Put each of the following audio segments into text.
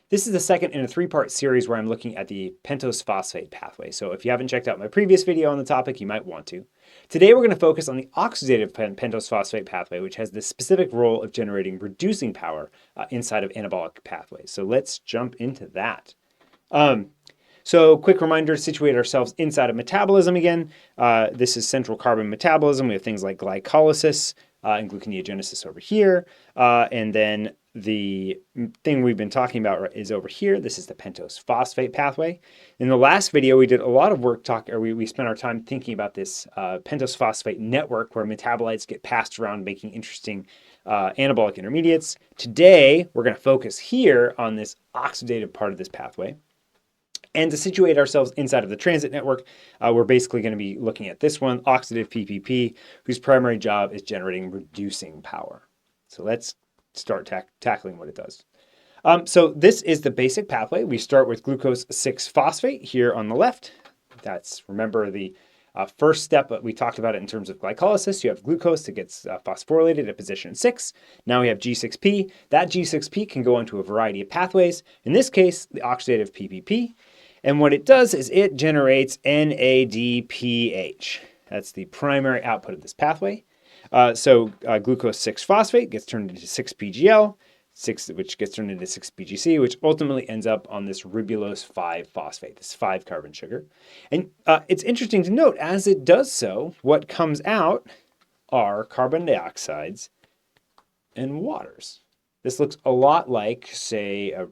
This is the second in a three-part series where I'm looking at the pentose phosphate pathway. So if you haven't checked out my previous video on the topic, you might want to. Today we're going to focus on the oxidative pentose phosphate pathway, which has the specific role of generating reducing power inside of anabolic pathways. So let's jump into that. So quick reminder to situate ourselves inside of metabolism again. This is central carbon metabolism. We have things like glycolysis and gluconeogenesis over here. And then the thing we've been talking about is over here. This is the pentose phosphate pathway. In the last video, we did a lot of work we spent our time thinking about this pentose phosphate network where metabolites get passed around making interesting anabolic intermediates. Today, we're going to focus here on this oxidative part of this pathway. And to situate ourselves inside of the transit network, we're basically going to be looking at this one, oxidative PPP, whose primary job is generating reducing power. So let's start tackling what it does. So this is the basic pathway. We start with glucose 6-phosphate here on the left. That's, remember, the first step we talked about it in terms of glycolysis. You have glucose that gets phosphorylated at position 6. Now we have G6P. That G6P can go onto a variety of pathways. In this case, the oxidative PPP. And what it does is it generates NADPH. That's the primary output of this pathway. So glucose 6-phosphate gets turned into 6-PGL, which gets turned into 6-PGC, which ultimately ends up on this ribulose 5-phosphate, this 5-carbon sugar. And it's interesting to note, as it does so, what comes out are carbon dioxides and waters. This looks a lot like, say, a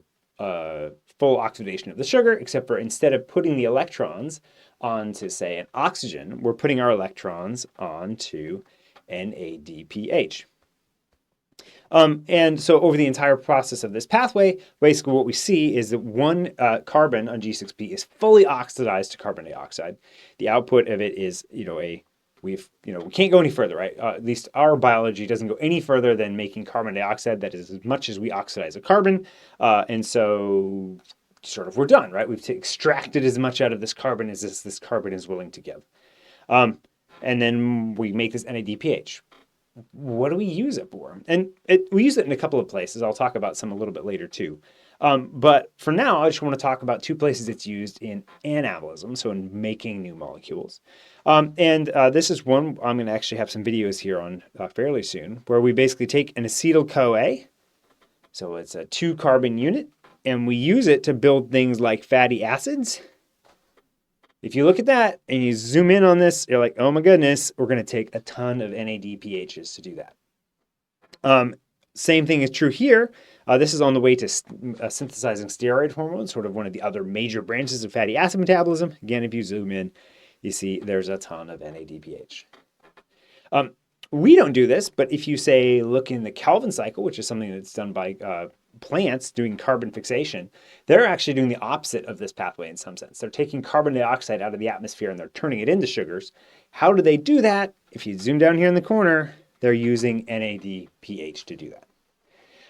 full oxidation of the sugar, except for instead of putting the electrons onto, say, an oxygen, we're putting our electrons onto NADPH. And so over the entire process of this pathway, basically what we see is that one carbon on G6P is fully oxidized to carbon dioxide. The output of it is, we can't go any further, right? At least our biology doesn't go any further than making carbon dioxide. That is as much as we oxidize a carbon. And so sort of we're done, right? We've extracted as much out of this carbon as this carbon is willing to give. And then we make this NADPH. What do we use it for? And we use it in a couple of places. I'll talk about some a little bit later too. But for now, I just want to talk about two places it's used in anabolism, so in making new molecules. This is one I'm going to actually have some videos here on fairly soon, where we basically take an acetyl-CoA, so it's a 2-carbon unit, and we use it to build things like fatty acids. If you look at that and you zoom in on this, you're like, oh my goodness, we're going to take a ton of NADPHs to do that. Same thing is true here. This is on the way to synthesizing steroid hormones, sort of one of the other major branches of fatty acid metabolism. Again, if you zoom in, you see there's a ton of NADPH. We don't do this, but if you say look in the Calvin cycle, which is something that's done by plants doing carbon fixation, they're actually doing the opposite of this pathway in some sense. They're taking carbon dioxide out of the atmosphere and they're turning it into sugars. How do they do that? If you zoom down here in the corner, they're using NADPH to do that.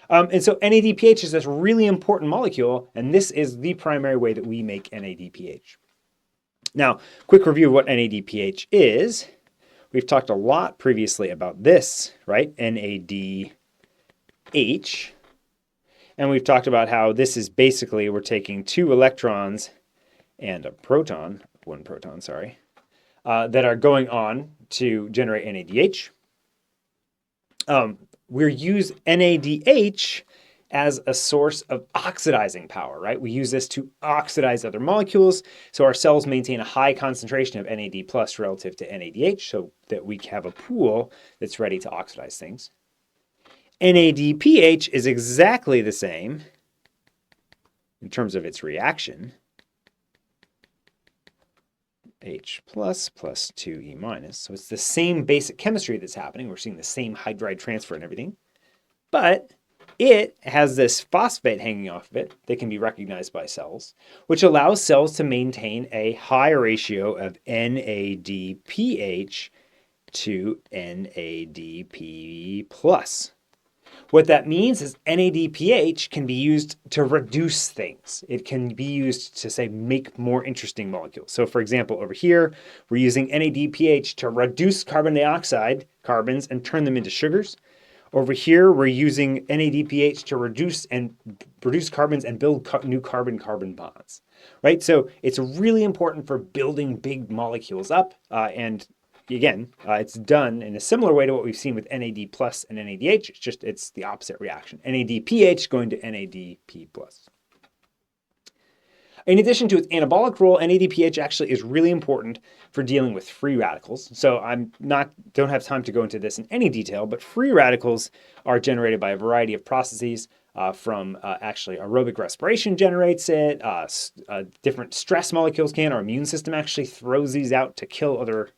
And so NADPH is this really important molecule, and this is the primary way that we make NADPH. Now, quick review of what NADPH is. We've talked a lot previously about this, right? NADH. And we've talked about how this is basically, we're taking 2 electrons and a proton, 1 proton, sorry, that are going on to generate NADH. We use NADH as a source of oxidizing power, right? We use this to oxidize other molecules, so our cells maintain a high concentration of NAD plus relative to NADH, so that we have a pool that's ready to oxidize things. NADPH is exactly the same in terms of its reaction. H plus 2E minus. So it's the same basic chemistry that's happening. We're seeing the same hydride transfer and everything. But it has this phosphate hanging off of it that can be recognized by cells, which allows cells to maintain a high ratio of NADPH to NADP plus. What that means is NADPH can be used to reduce things. It can be used to, say, make more interesting molecules. So for example, over here, we're using NADPH to reduce carbon dioxide carbons and turn them into sugars. Over here, we're using NADPH to reduce carbons and build new carbon-carbon bonds, right? So it's really important for building big molecules up. And again, it's done in a similar way to what we've seen with NAD plus and NADH. It's the opposite reaction. NADPH going to NADP plus. In addition to its anabolic role, NADPH actually is really important for dealing with free radicals. So don't have time to go into this in any detail, but free radicals are generated by a variety of processes. Actually aerobic respiration generates it. Different stress molecules can. Our immune system actually throws these out to kill other,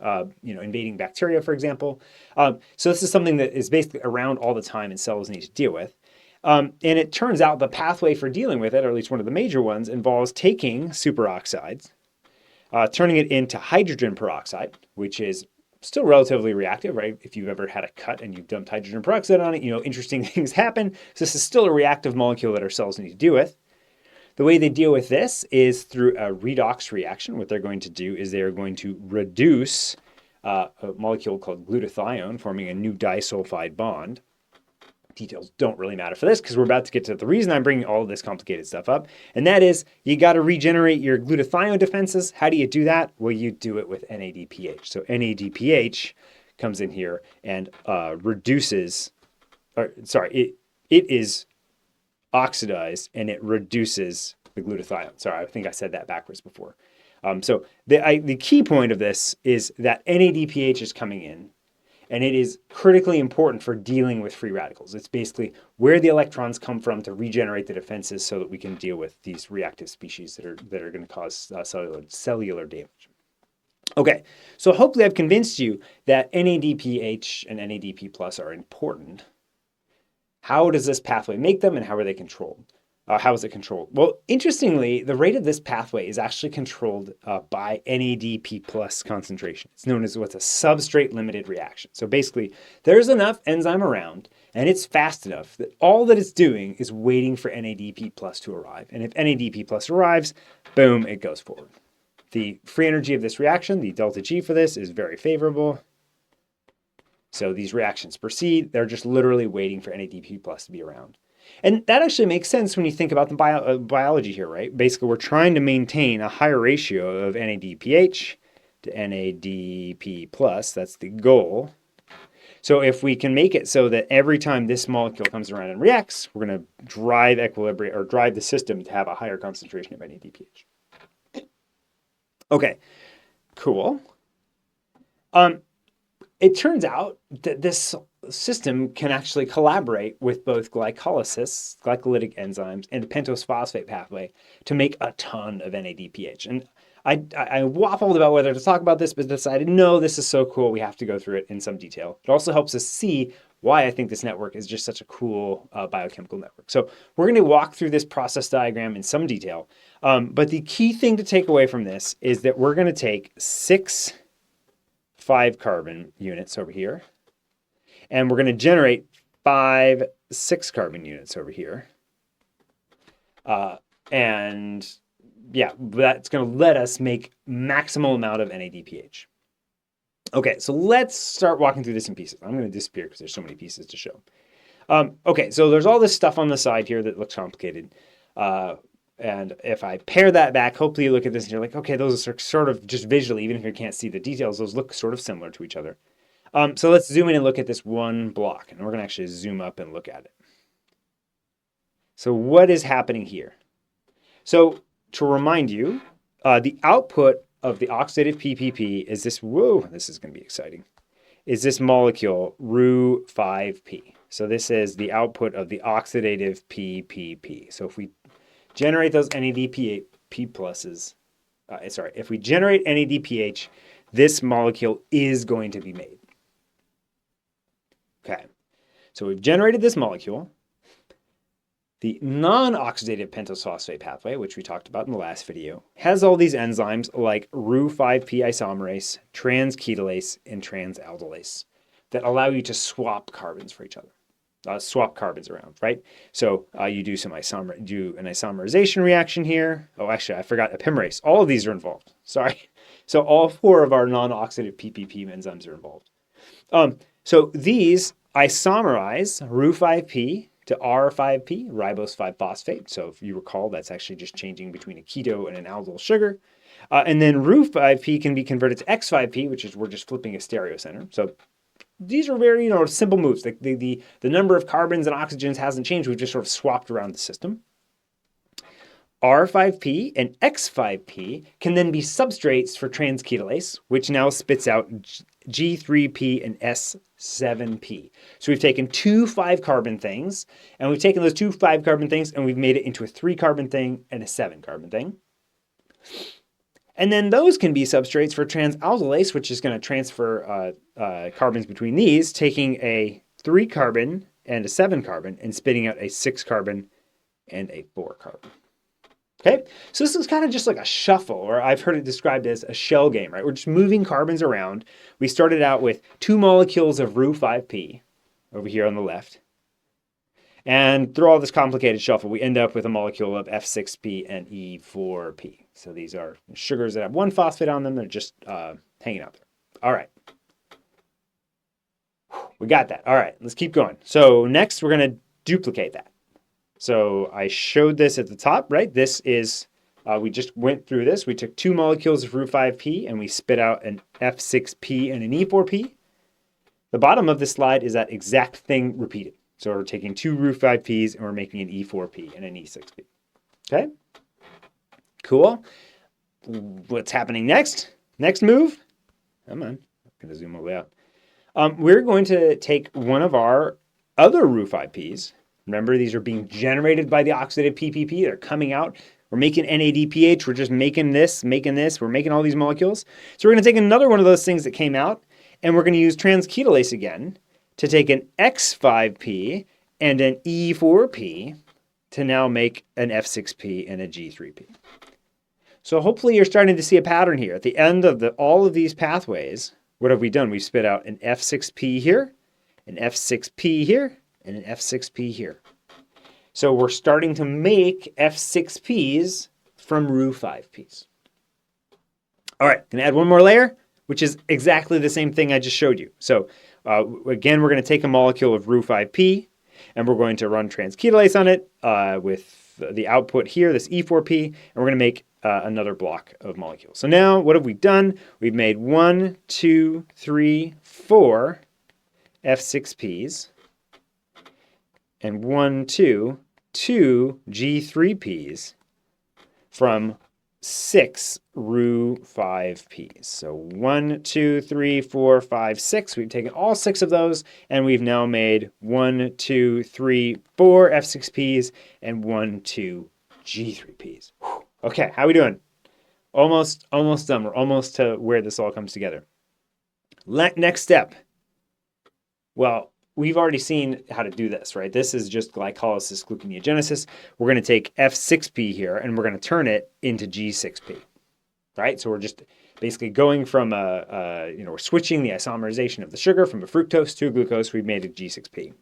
invading bacteria, for example. So this is something that is basically around all the time and cells need to deal with. And it turns out the pathway for dealing with it, or at least one of the major ones, involves taking superoxides, turning it into hydrogen peroxide, which is still relatively reactive, right? If you've ever had a cut and you've dumped hydrogen peroxide on it, interesting things happen. So this is still a reactive molecule that our cells need to deal with. The way they deal with this is through a redox reaction. What they're going to do is they're going to reduce a molecule called glutathione, forming a new disulfide bond. Details don't really matter for this because we're about to get to the reason I'm bringing all of this complicated stuff up. And that is you got to regenerate your glutathione defenses. How do you do that? Well, you do it with NADPH. So NADPH comes in here and it is oxidized and it reduces the glutathione. Sorry, I think I said that backwards before. So the key point of this is that NADPH is coming in. And it is critically important for dealing with free radicals. It's basically where the electrons come from to regenerate the defenses so that we can deal with these reactive species that are going to cause cellular damage. Okay, so hopefully I've convinced you that NADPH and NADP plus are important. How does this pathway make them and how are they controlled? How is it controlled? Well, interestingly, the rate of this pathway is actually controlled by NADP plus concentration. It's known as what's a substrate limited reaction. So basically, there's enough enzyme around and it's fast enough that all that it's doing is waiting for NADP plus to arrive. And if NADP plus arrives, boom, it goes forward. The free energy of this reaction, the delta G for this, is very favorable. So these reactions proceed. They're just literally waiting for NADP plus to be around. And that actually makes sense when you think about the biology here, right? Basically, we're trying to maintain a higher ratio of NADPH to NADP plus. That's the goal. So if we can make it so that every time this molecule comes around and reacts, we're going to drive equilibrium or drive the system to have a higher concentration of NADPH. Okay, cool. It turns out that this system can actually collaborate with both glycolysis, glycolytic enzymes, and the pentose phosphate pathway to make a ton of NADPH. And I waffled about whether to talk about this, but decided, no, this is so cool, we have to go through it in some detail. It also helps us see why I think this network is just such a cool biochemical network. So we're going to walk through this process diagram in some detail. But the key thing to take away from this is that we're going to take 6 5-carbon units over here, and we're going to generate 5 6-carbon units over here. And yeah, that's going to let us make maximal amount of NADPH. Okay, so let's start walking through this in pieces. I'm going to disappear because there's so many pieces to show. Okay, so there's all this stuff on the side here that looks complicated. And if I pair that back, hopefully you look at this and you're like, okay, those are sort of just visually, even if you can't see the details, those look sort of similar to each other. So let's zoom in and look at this one block, and we're going to actually zoom up and look at it. So what is happening here? So to remind you, the output of the oxidative PPP is this, whoa, this is going to be exciting, is this molecule Ru5P. So this is the output of the oxidative PPP. So if we generate those NADPH pluses, if we generate NADPH, this molecule is going to be made. Okay, so we've generated this molecule. The non-oxidative pentose phosphate pathway, which we talked about in the last video, has all these enzymes like Ru5P isomerase, trans-ketolase, and trans-aldolase that allow you to swap carbons for each other. Swap carbons around, right? So you do an isomerization reaction here. Oh, actually, I forgot epimerase. All of these are involved. Sorry. So all 4 of our non-oxidative PPP enzymes are involved. So these isomerize Ru5P to R5P, ribose 5-phosphate. So if you recall, that's actually just changing between a keto and an aldyl sugar. And then Ru5P can be converted to X5P, which is we're just flipping a stereocenter. So these are very, simple moves. The number of carbons and oxygens hasn't changed. We've just sort of swapped around the system. R5P and X5P can then be substrates for transketolase, which now spits out G3P and S7P. So we've taken two 5-carbon things, and we've taken those two 5-carbon things, and we've made it into a 3-carbon thing and a 7-carbon thing. And then those can be substrates for transaldolase, which is going to transfer carbons between these, taking a 3-carbon and a 7-carbon and spitting out a 6-carbon and a 4-carbon. Okay, so this is kind of just like a shuffle, or I've heard it described as a shell game, right? We're just moving carbons around. We started out with 2 molecules of Ru5P over here on the left. And through all this complicated shuffle, we end up with a molecule of F6P and E4P. So these are sugars that have 1 phosphate on them. They're just hanging out there. All right. We got that. All right, let's keep going. So next, we're going to duplicate that. So I showed this at the top, right? This is, we just went through this. We took 2 molecules of Ru5P and we spit out an F6P and an E4P. The bottom of this slide is that exact thing repeated. So we're taking 2 Ru5Ps and we're making an E4P and an E6P. Okay? Cool. What's happening next? Next move? Come on. I'm going to zoom all the way out. We're going to take one of our other Ru5Ps. Remember, these are being generated by the oxidative PPP. They're coming out. We're making NADPH. We're just making this. We're making all these molecules. So we're going to take another one of those things that came out, and we're going to use transketolase again to take an X5P and an E4P to now make an F6P and a G3P. So hopefully you're starting to see a pattern here. At the end of all of these pathways, what have we done? We've spit out an F6P here, an F6P here, and an F6P here. So we're starting to make F6Ps from Ru5Ps. All right, going to add one more layer, which is exactly the same thing I just showed you. So again, we're going to take a molecule of Ru5P, and we're going to run transketolase on it with the output here, this E4P, and we're going to make another block of molecules. So now what have we done? We've made 1, 2, 3, 4 F6Ps. And 1, 2 G3Ps from 6 Ru5Ps. So 1, 2, 3, 4, 5, 6. We've taken all 6 of those, and we've now made 1, 2, 3, 4 F6Ps and 1, 2 G3Ps. Whew. Okay, how are we doing? Almost done. We're almost to where this all comes together. Next step. Well, we've already seen how to do this, right? This is just glycolysis gluconeogenesis. We're going to take F6P here and we're going to turn it into G6P, right? So we're just basically going from we're switching the isomerization of the sugar from a fructose to a glucose. We've made a G6P.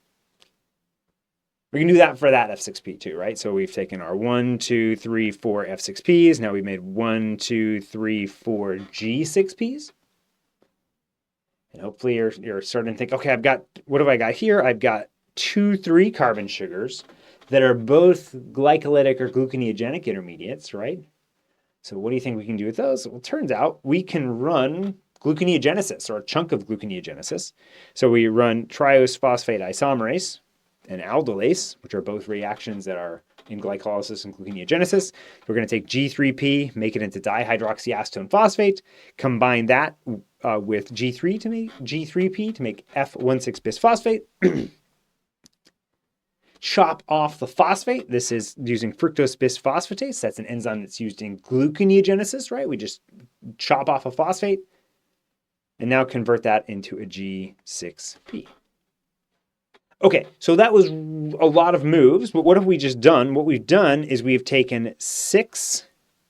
We can do that for that F6P too, right? So we've taken our 1, 2, 3, 4 F6Ps. Now we've made 1, 2, 3, 4 G6Ps. And hopefully you're starting to think, okay, what have I got here? I've got 2 3-carbon sugars that are both glycolytic or gluconeogenic intermediates, right? So what do you think we can do with those? Well, it turns out we can run gluconeogenesis, or a chunk of gluconeogenesis. So we run triose phosphate isomerase and aldolase, which are both reactions that are in glycolysis and gluconeogenesis. We're going to take G3P, make it into dihydroxyacetone phosphate, combine that with G3P to make F16 bisphosphate. Chop off the phosphate. This is using fructose bisphosphatase. That's an enzyme that's used in gluconeogenesis, right? We just chop off a phosphate and now convert that into a G6P. Okay, so that was a lot of moves, but what have we just done? What we've done is we've taken 6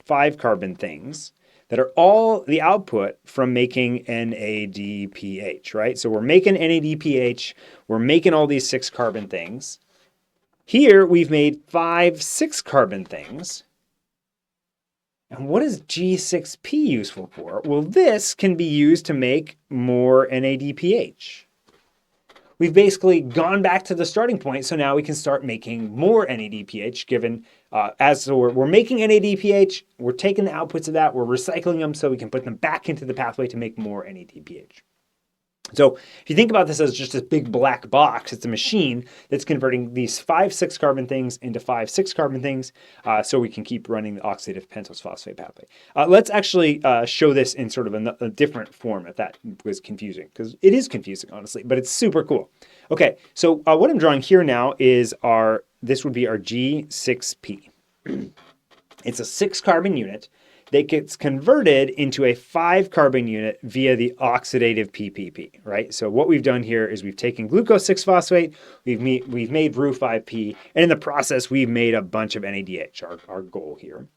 5-carbon things that are all the output from making NADPH, right? So we're making NADPH, we're making all these 6-carbon things. Here we've made 5 6-carbon things. And what is G6P useful for? Well, this can be used to make more NADPH. we've basically gone back to the starting point. So now we can start making more NADPH given, we're making NADPH, we're taking the outputs of that, we're recycling them so we can put them back into the pathway to make more NADPH. So if you think about this as just a big black box, it's a machine that's converting these 5 6-carbon things into 5 6-carbon things, so we can keep running the oxidative pentose phosphate pathway. Let's actually show this in sort of a different form if that was confusing, because it is confusing, honestly, but it's super cool. Okay, so what I'm drawing here now is this would be our G6P. It's a 6-carbon unit that gets converted into a 5-carbon unit via the oxidative PPP, right? So what we've done here is we've taken glucose 6-phosphate, we've made Ru5P, and in the process, we've made a bunch of NADH, our goal here.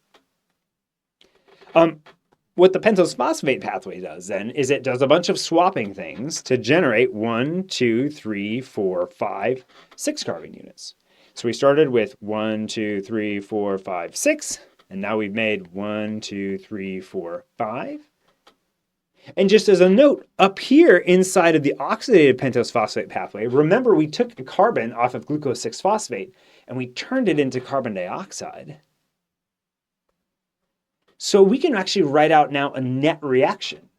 What the pentose phosphate pathway does then is it does a bunch of swapping things to generate 1, 2, 3, 4, 5, 6-carbon units. So we started with 1, 2, 3, 4, 5, 6, and now we've made 1, 2, 3, 4, 5. And just as a note, up here inside of the oxidative pentose phosphate pathway, remember we took a carbon off of glucose 6-phosphate and we turned it into carbon dioxide. So we can actually write out now a net reaction.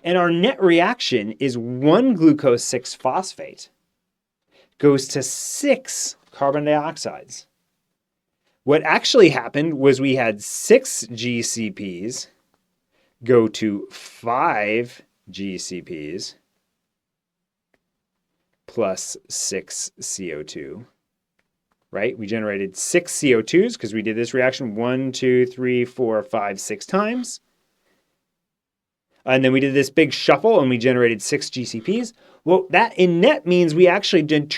And our net reaction is 1 glucose 6-phosphate goes to 6 carbon dioxides. What actually happened was we had 6 GCPs go to 5 GCPs plus 6 CO2, right? We generated 6 CO2s because we did this reaction 1, 2, 3, 4, 5, 6 times. And then we did this big shuffle and we generated 6 GCPs. Well, that in net means we actually did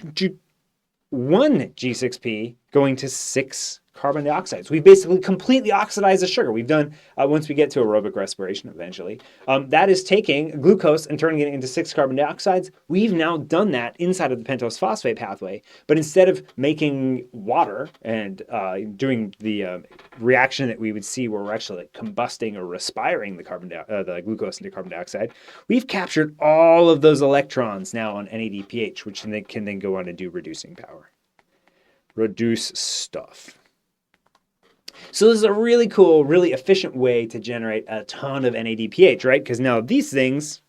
1 G6P going to 6 carbon dioxides. We basically completely oxidized the sugar. We've done, once we get to aerobic respiration eventually, that is taking glucose and turning it into 6 carbon dioxides. We've now done that inside of the pentose phosphate pathway, but instead of making water and doing the reaction that we would see where we're actually like combusting or respiring the glucose into carbon dioxide, we've captured all of those electrons now on NADPH, which can then go on to do reducing power. Reduce stuff. So this is a really cool, really efficient way to generate a ton of NADPH, right? Because now these things,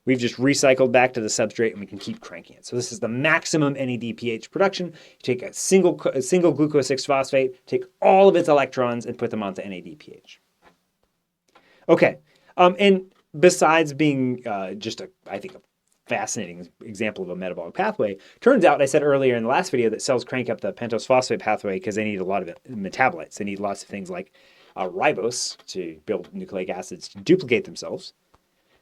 we've just recycled back to the substrate and we can keep cranking it. So this is the maximum NADPH production. You take a single glucose 6-phosphate, take all of its electrons and put them onto NADPH. Okay, and besides being I think, a fascinating example of a metabolic pathway. Turns out, I said earlier in the last video, that cells crank up the pentose phosphate pathway because they need a lot of metabolites. They need lots of things like ribose to build nucleic acids to duplicate themselves.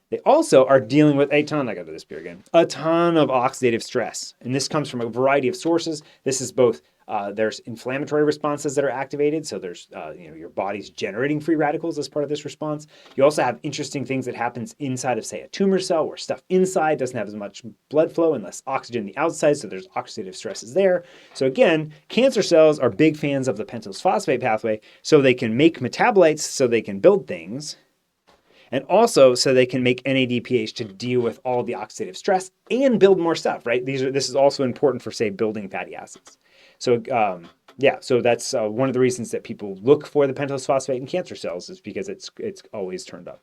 They also are dealing with a ton of oxidative stress. And this comes from a variety of sources. This is both, there's inflammatory responses that are activated. So there's, your body's generating free radicals as part of this response. You also have interesting things that happens inside of, say, a tumor cell where stuff inside doesn't have as much blood flow and less oxygen on the outside. So there's oxidative stresses there. So again, cancer cells are big fans of the pentose phosphate pathway. So they can make metabolites so they can build things. And also so they can make NADPH to deal with all the oxidative stress and build more stuff, right? This is also important for, say, building fatty acids. So so that's one of the reasons that people look for the pentose phosphate in cancer cells is because it's always turned up.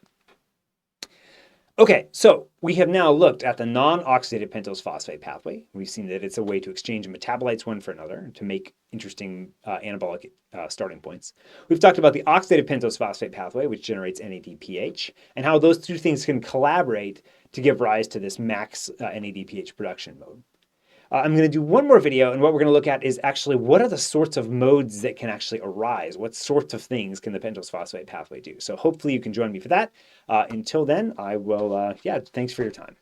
Okay, so we have now looked at the non-oxidative pentose phosphate pathway. We've seen that it's a way to exchange metabolites one for another to make interesting anabolic starting points. We've talked about the oxidative pentose phosphate pathway, which generates NADPH, and how those two things can collaborate to give rise to this max NADPH production mode. I'm going to do one more video, and what we're going to look at is actually what are the sorts of modes that can actually arise? What sorts of things can the pentose phosphate pathway do? So hopefully you can join me for that. Until then, I will, thanks for your time.